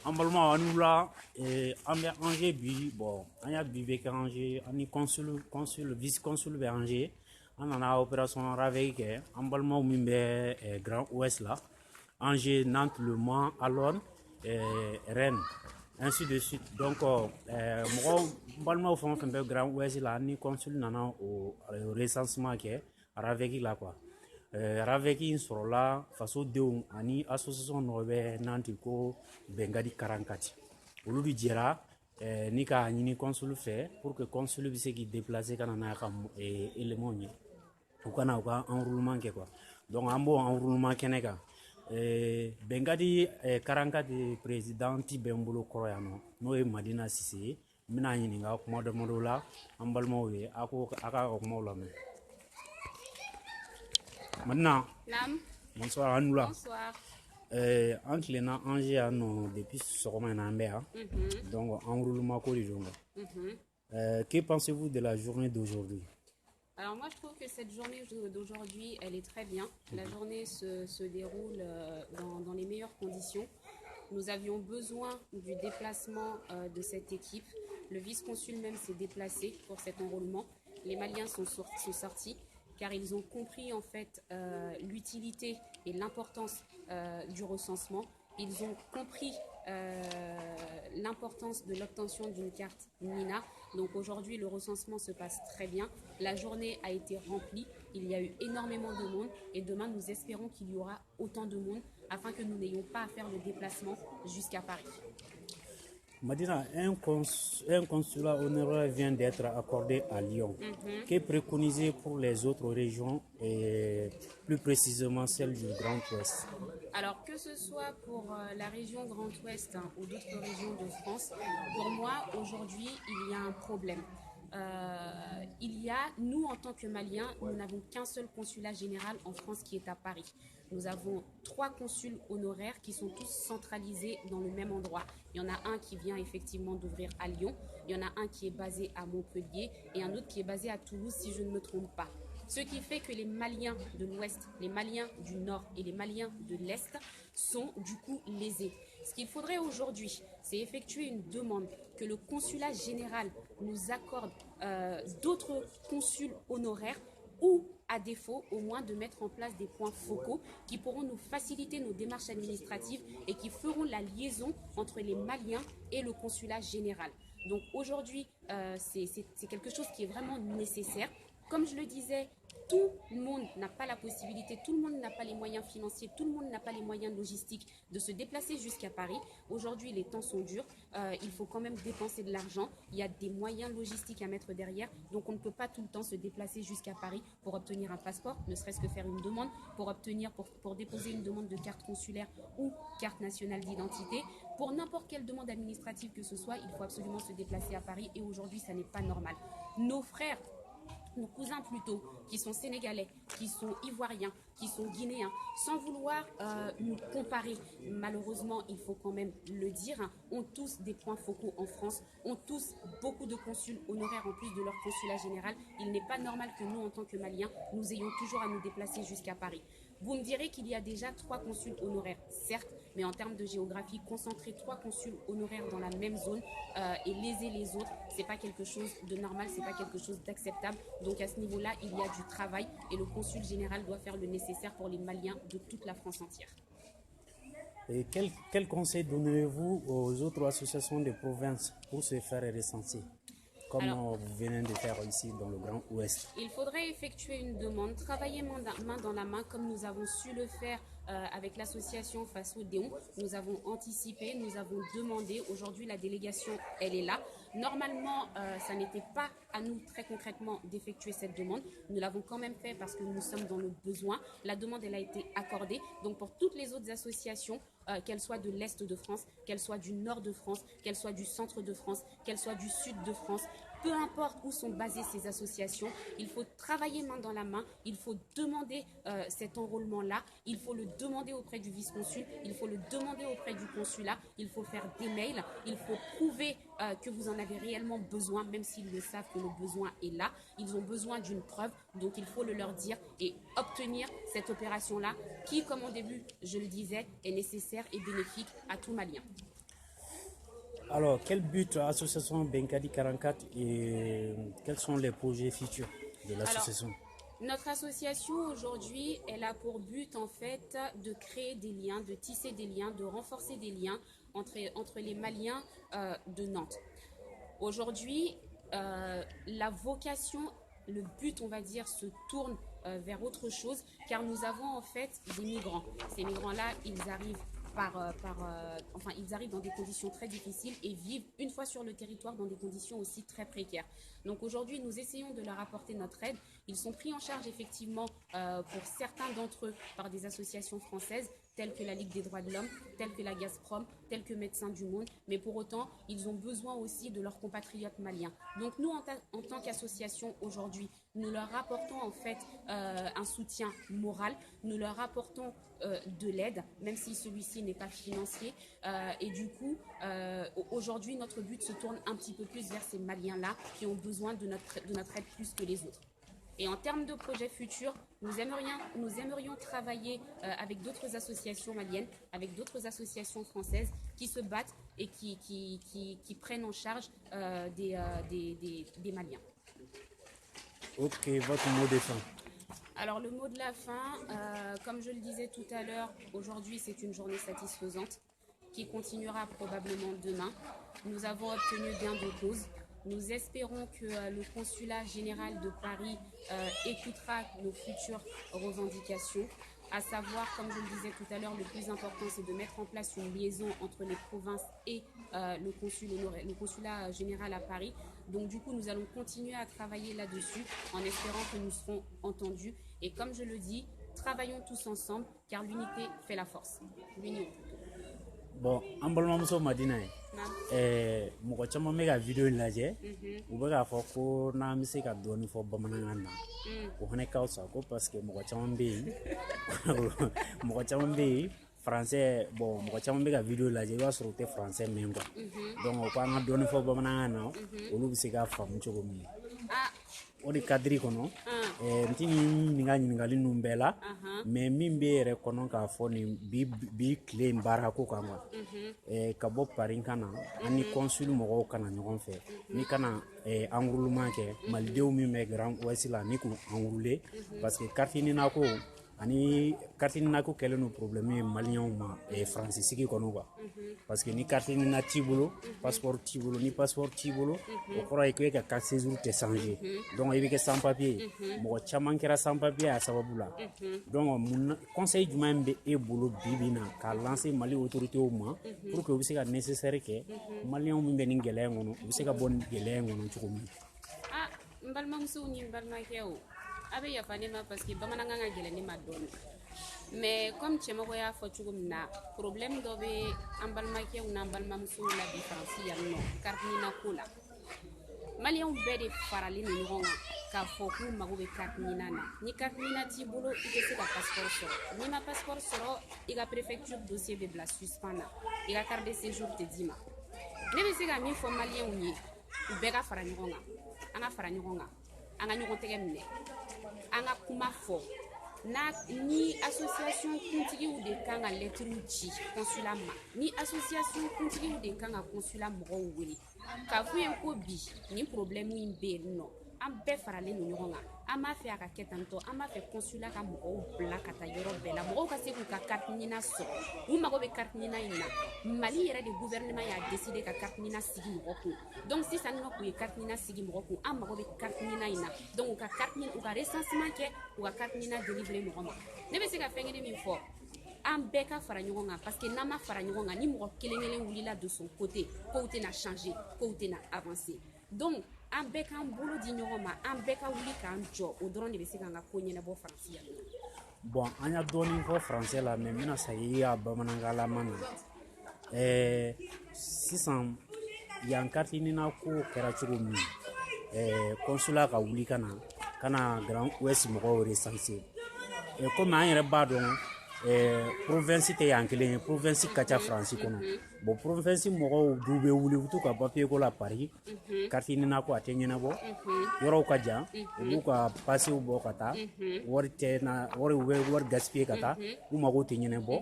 emballement à nous là et Angers bi bon on a bi avec Angers on est consul vice consul de Angers on en a opération avec emballement mimbe Grand Ouest là Angers Nantes Le Mans Alonne et Rennes ainsi de suite donc moi emballement font un Grand Ouest là on est consul nana au recensement qui est avec là quoi raveki in sɔrɔla fasodenw ani association dɔ bɛ nanti ko bɛnkadi karankati olu de jɛra ni k'a ɲini consul fɛ pour que consul bɛ se k'i déplacer ka na n'a ka éléments ye u kana u ka enroulement kɛ quoi donc an b'o enroulement kɛnɛ kan bɛnkadi karankati président ti bɛ n bolo kɔrɔ yan nɔ n'o ye madina sise ye n bɛna ɲininka kuma damadɔ la an balimaw ye a ka o kumaw lamɛn. Maintenant, bonsoir à nous là. Bonsoir. Entre les Angers depuis ce moment donc enroulement que pensez-vous de la journée d'aujourd'hui? Alors moi je trouve que cette journée d'aujourd'hui elle est très bien. La journée se déroule dans les meilleures conditions. Nous avions besoin du déplacement de cette équipe. Le vice-consul même s'est déplacé pour cet enrôlement. Les Maliens sont sortis car ils ont compris en fait l'utilité et l'importance du recensement. Ils ont compris l'importance de l'obtention d'une carte NINA. Donc aujourd'hui, le recensement se passe très bien. La journée a été remplie. Il y a eu énormément de monde. Et demain, nous espérons qu'il y aura autant de monde afin que nous n'ayons pas à faire le déplacement jusqu'à Paris. Madina, un consulat honoraire vient d'être accordé à Lyon. Qu'est préconisé pour les autres régions et plus précisément celle du Grand Ouest? Alors que ce soit pour la région Grand Ouest ou d'autres régions de France, pour moi aujourd'hui il y a un problème. Nous en tant que Maliens, nous n'avons qu'un seul consulat général en France qui est à Paris. Nous avons 3 consuls honoraires qui sont tous centralisés dans le même endroit. Il y en a un qui vient effectivement d'ouvrir à Lyon, il y en a un qui est basé à Montpellier et un autre qui est basé à Toulouse si je ne me trompe pas. Ce qui fait que les Maliens de l'Ouest, les Maliens du Nord et les Maliens de l'Est sont du coup lésés. Ce qu'il faudrait aujourd'hui, c'est effectuer une demande que le consulat général nous accorde d'autres consuls honoraires ou à défaut au moins de mettre en place des points focaux qui pourront nous faciliter nos démarches administratives et qui feront la liaison entre les Maliens et le consulat général. Donc aujourd'hui, c'est quelque chose qui est vraiment nécessaire. Comme je le disais, tout le monde n'a pas la possibilité, tout le monde n'a pas les moyens financiers, tout le monde n'a pas les moyens logistiques de se déplacer jusqu'à Paris. Aujourd'hui, les temps sont durs, il faut quand même dépenser de l'argent, il y a des moyens logistiques à mettre derrière, donc on ne peut pas tout le temps se déplacer jusqu'à Paris pour obtenir un passeport, ne serait-ce que faire une demande, pour déposer une demande de carte consulaire ou carte nationale d'identité. Pour n'importe quelle demande administrative que ce soit, il faut absolument se déplacer à Paris et aujourd'hui, ça n'est pas normal. Nos frères, nos cousins plutôt, qui sont sénégalais, qui sont ivoiriens, qui sont guinéens, sans vouloir nous comparer, malheureusement, il faut quand même le dire, ont tous des points focaux en France, ont tous beaucoup de consuls honoraires en plus de leur consulat général. Il n'est pas normal que nous, en tant que Maliens, nous ayons toujours à nous déplacer jusqu'à Paris. Vous me direz qu'il y a déjà 3 consuls honoraires, certes, mais en termes de géographie, concentrer 3 consuls honoraires dans la même zone et léser les autres, c'est pas quelque chose de normal, c'est pas quelque chose d'acceptable. Donc à ce niveau-là, il y a du travail et le consul général doit faire le nécessaire pour les Maliens de toute la France entière. Et quel conseil donnez-vous aux autres associations de province pour se faire recenser, comme vous venez de faire ici dans le Grand Ouest? Il faudrait effectuer une demande, travailler main dans la main comme nous avons su le faire avec l'association Faso Déon. Nous avons anticipé, nous avons demandé. Aujourd'hui, la délégation, elle est là. Normalement, ça n'était pas à nous très concrètement d'effectuer cette demande. Nous l'avons quand même fait parce que nous sommes dans le besoin. La demande, elle a été accordée. Donc pour toutes les autres associations, qu'elles soient de l'Est de France, qu'elles soient du Nord de France, qu'elles soient du Centre de France, qu'elles soient du Sud de France, peu importe où sont basées ces associations, il faut travailler main dans la main, il faut demander cet enrôlement-là, il faut le demander auprès du vice-consul, il faut le demander auprès du consulat, il faut faire des mails, il faut prouver que vous en avez réellement besoin, même s'ils le savent que le besoin est là. Ils ont besoin d'une preuve, donc il faut le leur dire et obtenir cette opération-là qui, comme au début, je le disais, est nécessaire et bénéfique à tout Malien. Alors, quel but l'association Benkadi 44 et quels sont les projets futurs de l'association? Notre association aujourd'hui, elle a pour but en fait de créer des liens, de tisser des liens, de renforcer des liens entre les Maliens de Nantes. Aujourd'hui, la vocation, le but, on va dire, se tourne vers autre chose, car nous avons en fait des migrants. Ces migrants-là, ils arrivent ils arrivent dans des conditions très difficiles et vivent une fois sur le territoire dans des conditions aussi très précaires. Donc aujourd'hui, nous essayons de leur apporter notre aide. Ils sont pris en charge effectivement pour certains d'entre eux par des associations françaises telles que la Ligue des droits de l'homme, telles que la Gazprom, telles que Médecins du Monde, mais pour autant, ils ont besoin aussi de leurs compatriotes maliens. Donc nous, en tant qu'association aujourd'hui, nous leur apportons en fait un soutien moral, nous leur apportons de l'aide, même si celui-ci n'est pas financier. Et du coup, aujourd'hui, notre but se tourne un petit peu plus vers ces Maliens-là qui ont besoin de notre aide plus que les autres. Et en termes de projets futurs, nous aimerions travailler avec d'autres associations maliennes, avec d'autres associations françaises qui se battent et qui prennent en charge des Maliens. Ok, votre mot de fin. Alors le mot de la fin, comme je le disais tout à l'heure, aujourd'hui c'est une journée satisfaisante qui continuera probablement demain. Nous avons obtenu gain de cause. Nous espérons que le consulat général de Paris écoutera nos futures revendications, à savoir, comme je le disais tout à l'heure, le plus important c'est de mettre en place une liaison entre les provinces et le consulat général à Paris. Donc du coup, nous allons continuer à travailler là-dessus en espérant que nous serons entendus. Et comme je le dis, travaillons tous ensemble car l'unité fait la force. L'union. Bon, an balimamuso Madina ye mɔgɔ caman bɛ ka video in lajɛ u bɛ k'a fɔ ko n'an bɛ se ka dɔɔni fɔ bamanankan na o fana ka fisa ko parce que mɔgɔ caman bɛ yen français bon mɔgɔ caman bɛ ka video lajɛ i b'a sɔrɔ u tɛ français mɛn quoi donc o ko an ka dɔɔni fɔ bamanankan na olu bɛ se k'a faamu cogo min o de kadiri kɔnɔ n ti nin ka ɲininkali ninnu bɛɛ la mais min bɛ yɛrɛ kɔnɔ k'a fɔ nin bi tile in baara ko kan quoi ka bɔ Paris ka na an ni consul mɔgɔw kana ɲɔgɔn fɛ ni kana enroulement kɛ malidenw min bɛ Grand Ouest la ni k'u enrouler parce que carte ninako ani carte ninako kɛlen no problème ye maliyɛnw ma France sigi kɔnɔ quoi parce que ni carte nina t'i bolo passeport t'i bolo ni passeport t'i bolo o kɔrɔ ye ko e ka carte séjour tɛ changer donc i bɛ kɛ sans papier mɔgɔ caman kɛra sans papier a sababu la donc conseil jumɛn bɛ e bolo bi na k'a lancer Mali autorités ma pour que u bɛ se ka nécessaire kɛ maliyɛnw min bɛ nin gɛlɛya in kɔnɔ u bɛ se ka bɔ nin gɛlɛya in kɔnɔ cogo min. N balimamusow ni n balimakɛw a bɛ yafa ne ma parce que bamanankan ka gɛlɛn ne ma dɔɔni mais comme cɛmɔgɔ y'a fɔ cogo min na problème dɔ bɛ an balimakɛw n'an balimamusow la bi faransi yan nɔ carte nina ko la maliyɛnw bɛɛ de faralen no ɲɔgɔn kan k'a fɔ k'u mago bɛ carte nina na ni carte nina t'i bolo i tɛ se ka passeport sɔrɔ n'i ma passeport sɔrɔ i ka préfecture dossier bɛ bila suspens na i ka carte de séjour tɛ d'i ma ne bɛ se ka min fɔ maliyɛnw ye u bɛɛ ka fara ɲɔgɔn kan an ka fara ɲɔgɔn kan an ka ɲɔgɔn tɛgɛ minɛ an ka kuma fɔ ni association kuntigiw de kan ka lettres ci consulat ma ni association kuntigiw de kan ka consulat mɔgɔw wele k'a f'u ye ko bi ni problème in bɛ yen nɔ an bɛɛ faralen no ɲɔgɔn kan an b'a fɛ a ka kɛ tantɔ an b'a fɛ consulat ka mɔgɔw bila ka taa yɔrɔ bɛɛ la mɔgɔw ka se k'u ka carte nina sɔrɔ u mago bɛ carte nina in na Mali yɛrɛ de gouvernement y'a décidé ka carte nina sigi mɔgɔ kun donc sisan nɔ k'u ye carte nina sigi mɔgɔ kun an mago bɛ carte nina in na donc u ka recensement kɛ u ka carte nina délivrer mɔgɔ ma ne bɛ se ka fɛn kelen min fɔ an bɛɛ ka fara ɲɔgɔn kan parce que n'an ma fara ɲɔgɔn kan ni mɔgɔ kelen kelen wulila de son côté kow tɛna changer kow tɛna avancer donc an bɛɛ k'an bolo di ɲɔgɔn ma an bɛɛ ka wuli k'an jɔ o dɔrɔn de bɛ se k'an ka ko ɲɛnabɔ faransi yan nɔ. Bon an y'a dɔɔni fɔ français la mais n bɛna segin a bamanankanlama na sisan yan carte nina ko kɛra cogo min consulat ka wuli ka na Grand Ouest mɔgɔw recenser comme an yɛrɛ b'a dɔn province tɛ yan kelen ye province ka ca France kɔnɔ bon province mɔgɔw du bɛ wuli u t'u ka papier ko la Paris carte nina ko a tɛ ɲɛnabɔ yɔrɔw ka jan u b'u ka passew bɔ ka taa wari tɛ na wari u bɛ wari gaspiller ka taa u mago tɛ ɲɛnabɔ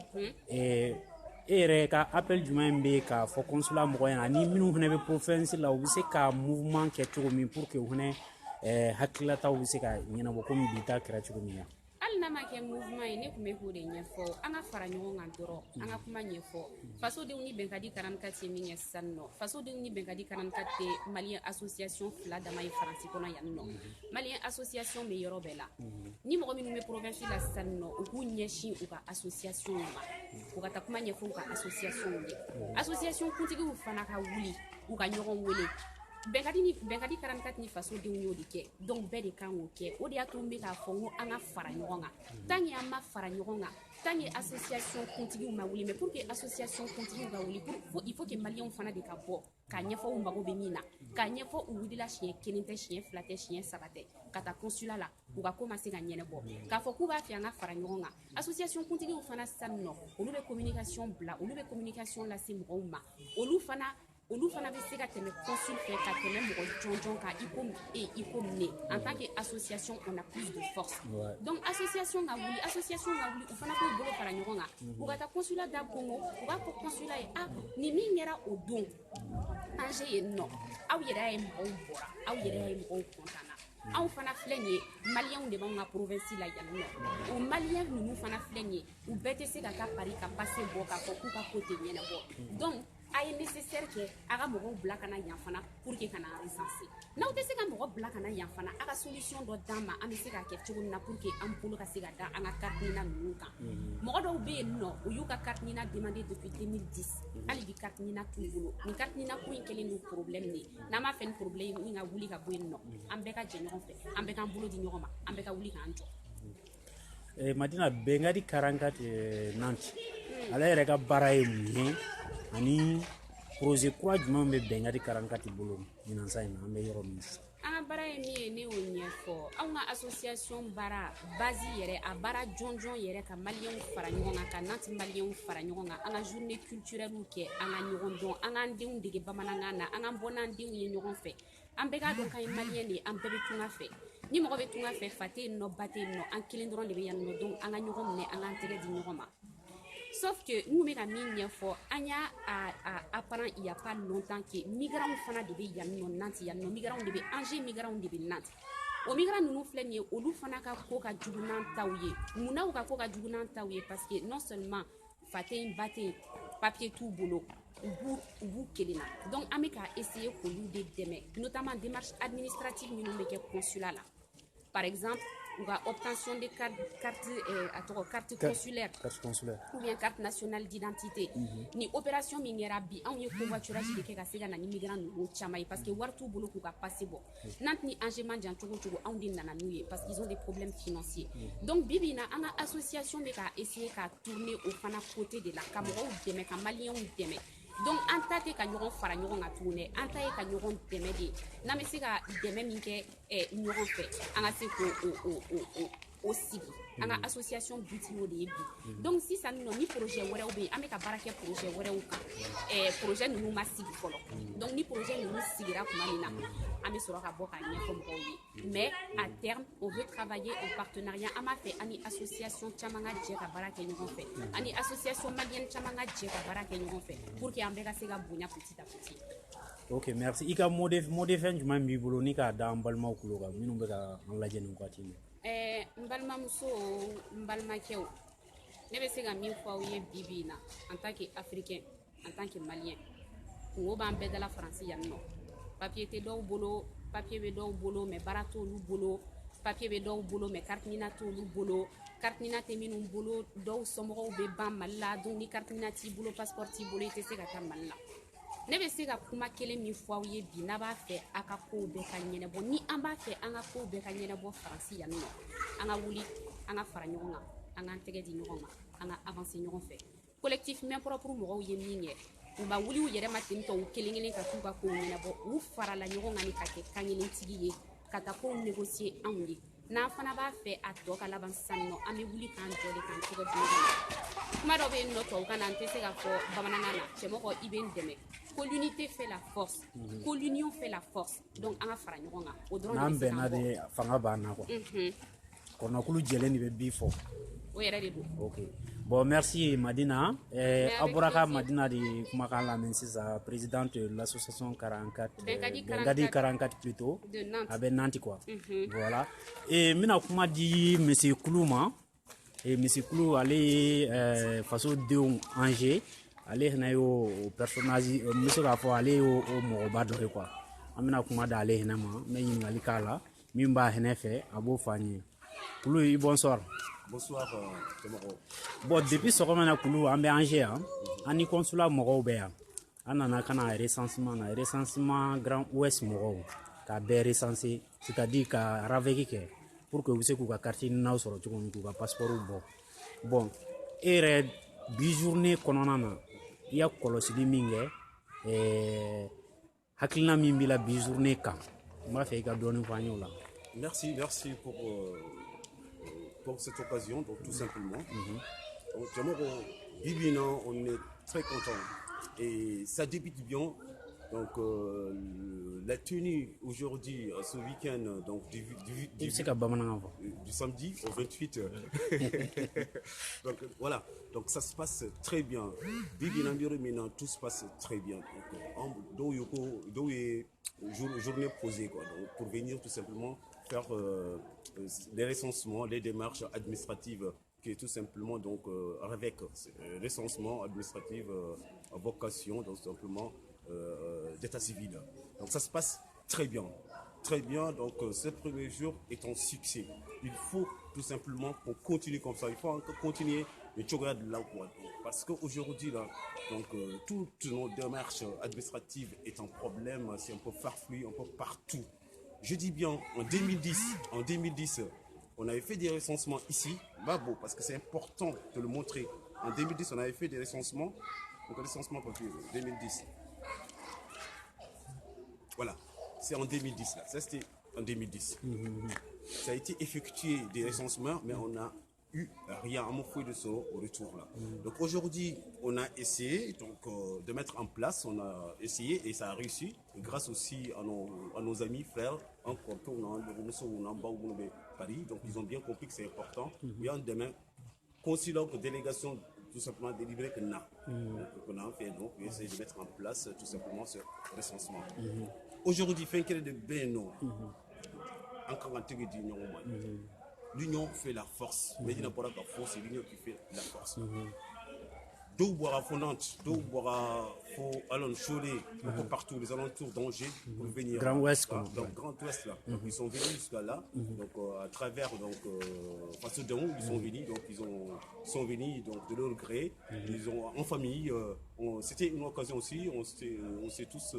yɛrɛ ka appel jumɛn bɛ k'a fɔ consulat mɔgɔ ɲɛna ni minnu fana bɛ province la u bɛ se ka mouvement kɛ cogo min pour que u fana hakililataw bɛ se ka ɲɛnabɔ komi bi ta kɛra cogo min na. hali n'a ma kɛ mouvement ye ne tun bɛ k'o de ɲɛfɔ an ka fara ɲɔgɔn kan dɔrɔn an ka kuma ɲɛfɔ fasodenw ni bɛn ka di 44 ye min kɛ sisan nɔ fasodenw ni bɛn ka di 44 tɛ maliyɛn association fila dama ye faransi kɔnɔ yan nɔ maliyɛn association bɛ yɔrɔ bɛɛ la ni mɔgɔ minnu bɛ province la sisan nɔ u k'u ɲɛsin u ka association ma u ka taa kuma ɲɛfɔ u ka association ye association kuntigiw fana ka wuli u ka ɲɔgɔn wele bɛnkadi 44 ni fasodenw y'o de kɛ donc bɛɛ de kan k'o kɛ o de y'a to n bɛ k'a fɔ n ko an ka fara ɲɔgɔn kan tant que an ma fara ɲɔgɔn kan tant que association kuntigiw ma wuli mais pour que association kuntigiw ka wuli il faut que maliyɛnw fana de ka bɔ k'a ɲɛfɔ u mago bɛ min na k'a ɲɛfɔ u wulila siɲɛ 1 tɛ siɲɛ 2 tɛ siɲɛ 3 tɛ ka taa consulat la u ka ko ma se ka ɲɛnabɔ k'a fɔ k'u b'a fɛ an ka fara ɲɔgɔn kan association kuntigiw fana sisan nɔ olu bɛ communication bila olu bɛ communication lase mɔgɔw ma olu fana bɛ se ka tɛmɛ consul fɛ ka tɛmɛ mɔgɔ jɔnjɔn kan i ko ne en tant que association on a plus de force donc association ka wuli u fana k'u bolo fara ɲɔgɔn kan u ka taa consulat da Congo u b'a fɔ consulat ye nin min kɛra o don Angers yen nɔ aw yɛrɛ ye mɔgɔw bɔra aw yɛrɛ ye mɔgɔw kɔntanna anw fana filɛ nin ye maliyɛnw de b'anw ka province la yan nɔ o maliyɛn ninnu fana filɛ nin ye u bɛɛ tɛ se ka taa Paris ka passe bɔ k'a fɔ k'u ka ko tɛ ɲɛnabɔ donc a ye nécessaire kɛ a ka mɔgɔw bila ka na yan fana pour que ka na recenser n'aw tɛ se ka mɔgɔ bila ka na yan fana a ka solution dɔ d'an ma an bɛ se k'a kɛ cogo min na pour que an bolo ka se ka da an ka carte nina ninnu kan mɔgɔ dɔw bɛ yen nɔ u y'u ka carte nina demandé depuis 2010 hali bi carte nina t'u bolo nin carte nina ko in kɛlen don problème de ye n'an m'a fɛ ni problème min ka wuli ka bɔ yen nɔ an bɛɛ ka jɛ ɲɔgɔn fɛ an bɛɛ k'an bolo di ɲɔgɔn ma an bɛɛ ka wuli k'an jɔ. Madina bɛnkadi 44 Nantes ale yɛrɛ ka baara ye mun ye ani projet kura jumɛn bɛ bɛnkadi 44 bolo ɲinan sa in na an bɛ yɔrɔ min sisan. an ka baara ye min ye ne y'o ɲɛfɔ anw ka association baara base yɛrɛ a baara jɔnjɔn yɛrɛ ka maliyɛnw fara ɲɔgɔn kan ka Nantes maliyɛnw fara ɲɔgɔn kan an ka journée culturelle kɛ an ka ɲɔgɔn dɔn an k'an denw dege bamanankan na an k'an bɔ n'an denw ye ɲɔgɔn fɛ an bɛɛ k'a dɔn k'an ye maliyɛn de ye an bɛɛ bɛ tunga fɛ ni mɔgɔ bɛ tunga fɛ fa tɛ yen nɔ ba tɛ yen nɔ an kelen dɔrɔn de bɛ yan nɔ donc an ka ɲɔgɔn minɛ an k'an tɛgɛ di ɲɔgɔn ma sauf que n bɛ ka min ɲɛfɔ an y'a apprend il y a pas longtemps que migrants fana de bɛ yan nɔ Nantes yan nɔ migrants de bɛ Angers migrants de bɛ Nantes o migrants ninnu filɛ nin ye olu fana ka ko ka jugu n'an taw ye munna u ka ko ka jugu n'an taw ye parce que non seulement fa tɛ yen ba tɛ yen papier t'u bolo u b'u kelen na donc an bɛ ka essayer k'olu de dɛmɛ notamment démarche administrative minnu bɛ kɛ consulat la par exemple ou ka obtention de carte consulaire ou bien carte nationale d'identité ni opération min kɛra bi anw ye covoiturage de kɛ ka se ka na ni migrant ninnu caman ye parce que wari t'u bolo k'u ka passe bɔ Nantes ni Angers man jan cogo cogo anw de nana n'u ye parce qu'ils ont des problèmes financiers donc bi bi in na an ka association bɛ ka essayer ka tourner o fana côté de la ka mɔgɔw dɛmɛ ka maliyɛnw dɛmɛ donc an ta tɛ ka ɲɔgɔn fara ɲɔgɔn kan tuguni an ta ye ka ɲɔgɔn dɛmɛ de n'an bɛ se ka dɛmɛ min kɛ ɲɔgɔn fɛ an ka se k'o sigi an ka association but y'o de ye bi donc sisan nɔ ni projet wɛrɛw bɛ yen an bɛ ka baara kɛ projet wɛrɛw kan projet ninnu ma sigi fɔlɔ donc ni projet ninnu sigira tuma min na an bɛ sɔrɔ ka bɔ k'a ɲɛfɔ mɔgɔw ye mais à terme on veut travailler en partenariat an b'a fɛ ani association caman ka jɛ ka baara kɛ ɲɔgɔn fɛ ani association maliyɛn caman ka jɛ ka baara kɛ ɲɔgɔn fɛ pour que an bɛɛ ka se ka bonya petit à petit. Ok, merci. I ka mot de fɛn jumɛn b'i bolo ni k'a da an balimaw kulo kan minnu bɛ ka an lajɛ nin waati in na. N balimamuso n balimakɛw ne bɛ se ka min fɔ aw ye bi bi in na en tant que africain en tant que malien kungo b'an bɛɛ dala faransi yan nɔ papier tɛ dɔw bolo papier bɛ dɔw bolo mais baara t'olu bolo papier bɛ dɔw bolo mais carte nina t'olu bolo carte nina tɛ minnu bolo dɔw somɔgɔw bɛ ban Mali la donc ni carte nina t'i bolo passeport t'i bolo i tɛ se ka taa Mali la ne bɛ se ka kuma kelen min fɔ aw ye bi n'a b'a fɛ a ka kow bɛɛ ka ɲɛnabɔ ni an b'a fɛ an ka kow bɛɛ ka ɲɛnabɔ faransi yan nɔ an ka wuli an ka fara ɲɔgɔn kan an k'an tɛgɛ di ɲɔgɔn ma an ka avancer ɲɔgɔn fɛ collectif main propre mɔgɔw ye min kɛ u ma wuli u yɛrɛ ma ten tɔ u kelen kelen ka t'u ka kow ɲɛnabɔ u farala ɲɔgɔn kan ni ka kɛ kan kelentigi ye ka taa kow négocier anw ye n'an fana b'a fɛ a tɔ ka laban sisan nɔ an bɛ wuli k'an jɔ de k'an tɛgɛ di ɲɔgɔn ma kuma dɔ bɛ yen nɔ tubabukan na n tɛ se ka fɔ bamanankan na cɛmɔgɔ i bɛ n dɛmɛ ko l'unité fait la force ko l'union fait la force donc an ka fara ɲɔgɔn kan o dɔrɔn de bɛ se k'an bɔ n'an bɛnna de fanga b'an na quoi. qu'on a coulu jelen ni bifo. Oui, elle est bon. Ok. Bon, merci Madina. Aburaka plaisir. Madina di Kumakala Mensisa, présidente de l'association 44, Bengadi 44 plutôt, de Nantes. avec Nantes quoi. Voilà. Et mina kuma di Monsieur Koulouma, et Monsieur Koulou allé façon de Angers, aller au personnage, Monsieur Rafo aller au Morobadore quoi. Amina kuma da aller nama, mais il ngali kala, mimba henefe, abo fani. Koulou, bonsoir. Bonsoir, Temoro. Bon, depuis ce moment là, Koulou, on est Angers, on est consulat Morobéa. On a un recensement Grand Ouest Moro, qui a bien recensé, c'est-à-dire qu'à Raveki, pour que vous sachiez que quartier n'a sur le passeport ou bon. Bon, et bijourné kononana, il y a kolosidi minge, hakilina mimbila bijourné ka. M'a fait qu'à donner un là. Merci pour cette occasion, donc tout simplement. Donc, Temoro, Bibina, on est très content. Et ça débute bien. Donc, la tenue aujourd'hui, ce week-end, donc du samedi au 28. Donc, voilà. Donc, ça se passe très bien. Bibina, maintenant, tout se passe très bien. Donc, journée posée, quoi. Donc, pour venir tout simplement faire les recensements, les démarches administratives qui est tout simplement donc avec recensement administratif vocation donc simplement d'état civil. Donc ça se passe très bien. Très bien, donc ce premier jour est un succès. Il faut tout simplement qu'on continue comme ça. Il faut encore continuer le chocolat de là quoi. Parce qu'aujourd'hui, là, donc toutes nos démarches administratives est un problème, c'est un peu farfelu, un peu partout. Je dis bien, en 2010, on avait fait des recensements ici, Babo, parce que c'est important de le montrer. En 2010, on avait fait des recensements, donc recensement papier, 2010. Voilà, c'est en 2010 là, ça c'était en 2010. Ça a été effectué des recensements, mais on n'a eu rien à mon fouet de ça au retour là. Donc aujourd'hui, on a essayé donc, de mettre en place, on a essayé et ça a réussi, et grâce aussi à nos amis, frères, encore qu'on a en Paris, donc ils ont bien compris que c'est important. Et en demain, consulat de délégation tout simplement délivré que n'a. On a fait donc essayer de mettre en place tout simplement ce recensement. Aujourd'hui, fin de Beno, encore un truc d'union. L'union fait la force, mais il n'y a pas la force, c'est l'union qui fait la force. D'où boira fondante, d'où boira faut allons choler un peu partout les alentours d'Angers pour venir. Grand Ouest, là, donc Grand Ouest là. Donc, ils sont venus jusqu'à là, donc à travers donc parce que ils sont venus, donc ils sont venus donc de leur gré, ils ont en famille. C'était une occasion aussi, on s'est tous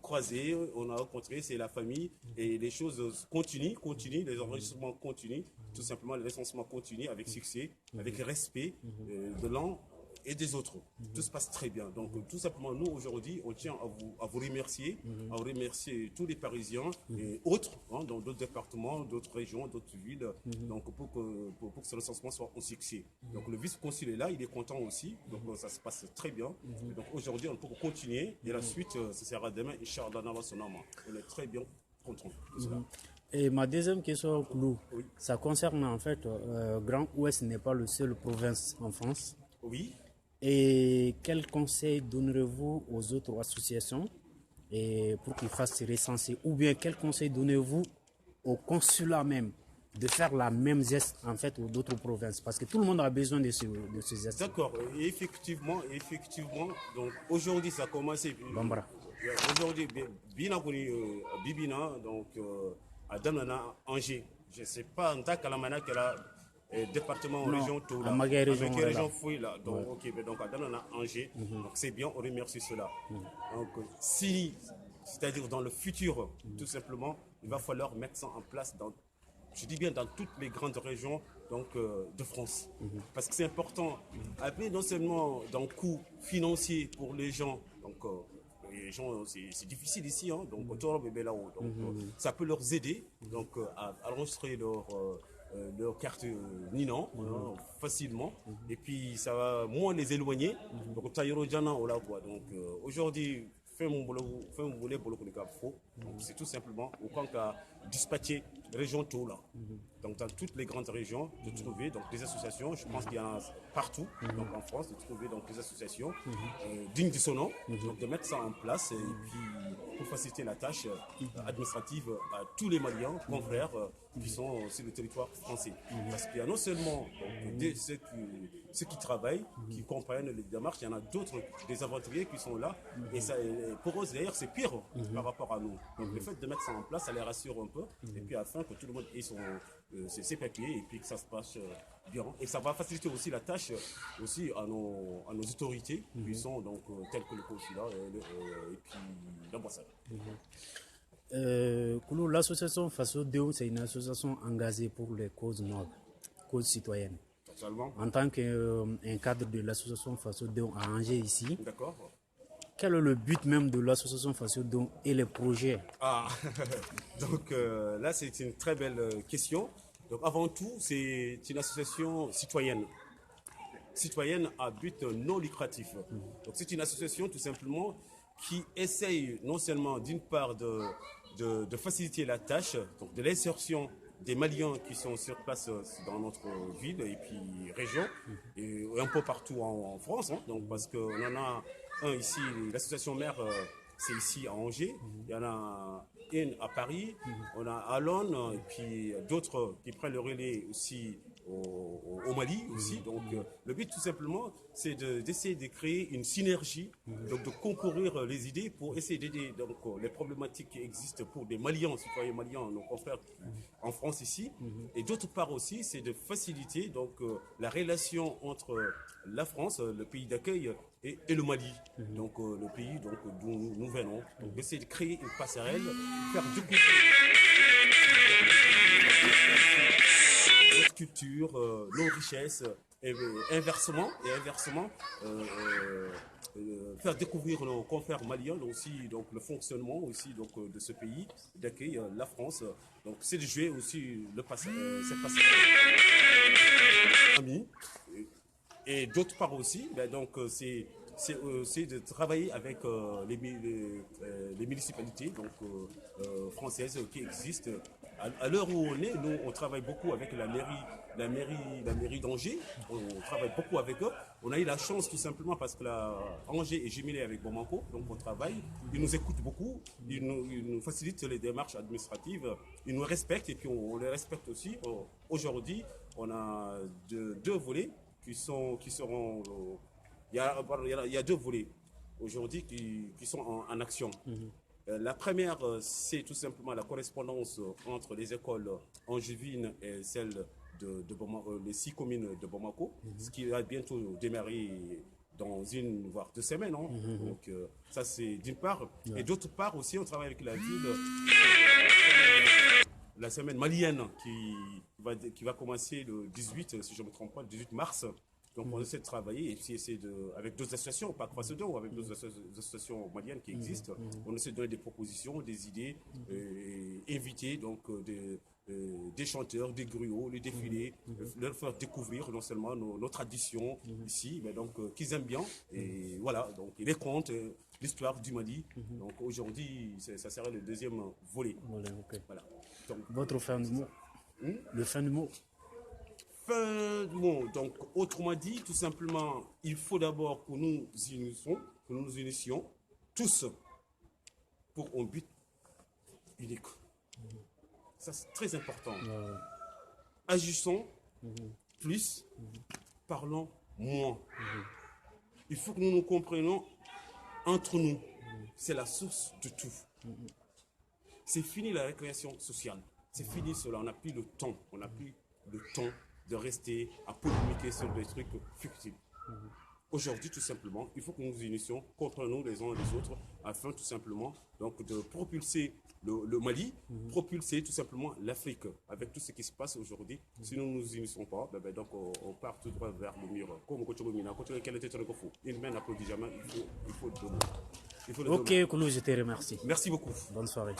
croisés, on a rencontré, c'est la famille et les choses continuent, les enregistrements continuent, tout simplement le recensement continue avec succès, avec respect de l'an et des autres. Tout se passe très bien. Donc tout simplement, nous aujourd'hui, on tient à vous remercier, à remercier tous les Parisiens et autres, hein, dans d'autres départements, d'autres régions, d'autres villes, donc pour que ce recensement soit un succès. Donc le vice-consul est là, il est content aussi, donc ça se passe très bien. Donc aujourd'hui, on peut continuer et la suite, ce sera demain, Inch'Allah, dans son nom. On est très bien content de cela. Et ma deuxième question, Koulou, ça concerne en fait, Grand Ouest n'est pas le seul province en France. Oui. Et quel conseil donnerez-vous aux autres associations pour qu'ils fassent recenser? Ou bien quel conseil donnez-vous au consulat même de faire la même geste en fait aux d'autres provinces? Parce que tout le monde a besoin de ce geste. D'accord, effectivement, donc aujourd'hui ça a commencé. Bambara. Aujourd'hui, Bibina, donc à Danana, Angers. Je ne sais pas en tant qu'Alamana qu'elle a département, région, tout là. Avec région Fouille là. Donc, ok, mais donc à Danana, Angers. Donc c'est bien, on remercie cela. Donc si, c'est-à-dire dans le futur, tout simplement, il va falloir mettre ça en place dans, je dis bien dans toutes les grandes régions donc, de France. Parce que c'est important. Après, non seulement dans le coût financier pour les gens, donc les gens, c'est difficile ici, hein, donc ça peut leur aider donc, à enregistrer leur carte Ninan facilement, et puis ça va moins les éloigner. Donc, donc aujourd'hui, c'est tout simplement au camp à dispatcher région tout là. Donc dans toutes les grandes régions, de trouver donc des associations, je pense qu'il y en a partout donc en France, de trouver donc des associations dignes de son nom, donc de mettre ça en place et puis pour faciliter la tâche administrative à tous les Maliens, confrères qui sont sur le territoire français. Parce qu'il y a non seulement donc, ceux qui travaillent, qui comprennent les démarches, il y en a d'autres, des aventuriers qui sont là. Et ça, pour eux, d'ailleurs, c'est pire par rapport à nous. Donc le fait de mettre ça en place, ça les rassure un peu. Et puis afin que tout le monde ait ses papiers et puis que ça se passe bien. Et ça va faciliter aussi la tâche aussi à nos autorités qui sont donc telles que le consulat et puis l'ambassade. L'association Faso Deo, c'est une association engagée pour les causes nobles, causes citoyennes. Totalement. En tant qu'un cadre de l'association Faso Deo à Angers ici, d'accord. Quel est le but même de l'association Faso Deo et les projets? Donc là c'est une très belle question. Donc avant tout, c'est une association citoyenne à but non lucratif. Donc c'est une association tout simplement qui essaye non seulement d'une part de faciliter la tâche, donc de l'insertion des Maliens qui sont sur place dans notre ville et puis région, et un peu partout en France, donc parce qu'on en a un ici, l'association mère, c'est ici à Angers, il y en a une à Paris, on a à Londres, et puis d'autres qui prennent le relais aussi au Mali aussi. Donc le but tout simplement c'est d'essayer de créer une synergie, donc de concourir les idées pour essayer d'aider donc les problématiques qui existent pour des Maliens, citoyens maliens, nos confrères en France ici. Et d'autre part aussi c'est de faciliter donc la relation entre la France, le pays d'accueil, et le Mali, donc le pays donc d'où nous venons. Donc essayer de créer une passerelle, faire découvrir notre culture, nos richesses, et inversement, faire découvrir nos confrères maliens aussi, donc le fonctionnement aussi donc de ce pays d'accueil, la France. Donc c'est de jouer aussi cette passerelle amis. Et d'autre part aussi, donc c'est de travailler avec les municipalités donc, françaises qui existent. À l'heure où on est, nous on travaille beaucoup avec la mairie d'Angers, on travaille beaucoup avec eux. On a eu la chance tout simplement parce que Angers est jumelé avec Bamako, donc on travaille, ils nous écoutent beaucoup, ils nous facilitent les démarches administratives, ils nous respectent et puis on les respecte aussi. Aujourd'hui, on a deux volets qui seront... Il y a deux volets aujourd'hui qui sont en action. La première, c'est tout simplement la correspondance entre les écoles angevines et celles de Bamako, les 6 communes de Bamako, ce qui va bientôt démarrer dans une voire 2 semaines. Donc ça c'est d'une part. Et d'autre part aussi, on travaille avec la ville. La semaine malienne qui va commencer le 18, si je ne me trompe pas, le 18 mars. Donc on essaie de travailler et puis avec d'autres associations, pas Faso Deo, avec d'autres associations maliennes qui existent, on essaie de donner des propositions, des idées, inviter donc des chanteurs, des griots, les défilés, leur faire découvrir non seulement nos traditions ici, mais donc qu'ils aiment bien. Et voilà, donc les contes, l'histoire du Mali. Donc aujourd'hui, ça serait le deuxième volet. Okay. Voilà. Donc, votre fin de mot. Le fin de mot. Donc, autrement dit, tout simplement, il faut d'abord que nous nous unissions tous pour un but unique. Ça, c'est très important. Agissons plus, parlons moins. Il faut que nous nous comprenions entre nous. C'est la source de tout. C'est fini la récréation sociale. C'est fini cela. On n'a plus le temps. On n'a plus le temps de rester à polémiquer sur des trucs fictifs. Aujourd'hui, tout simplement, il faut que nous nous unissions contre nous les uns et les autres afin tout simplement donc, de propulser le Mali, propulser tout simplement l'Afrique avec tout ce qui se passe aujourd'hui. Si nous ne nous unissons pas, donc on part tout droit vers le mur. Comme il n'applaudit jamais, il faut le donner. Ok, Koulou, je te remercie. Merci beaucoup. Bonne soirée.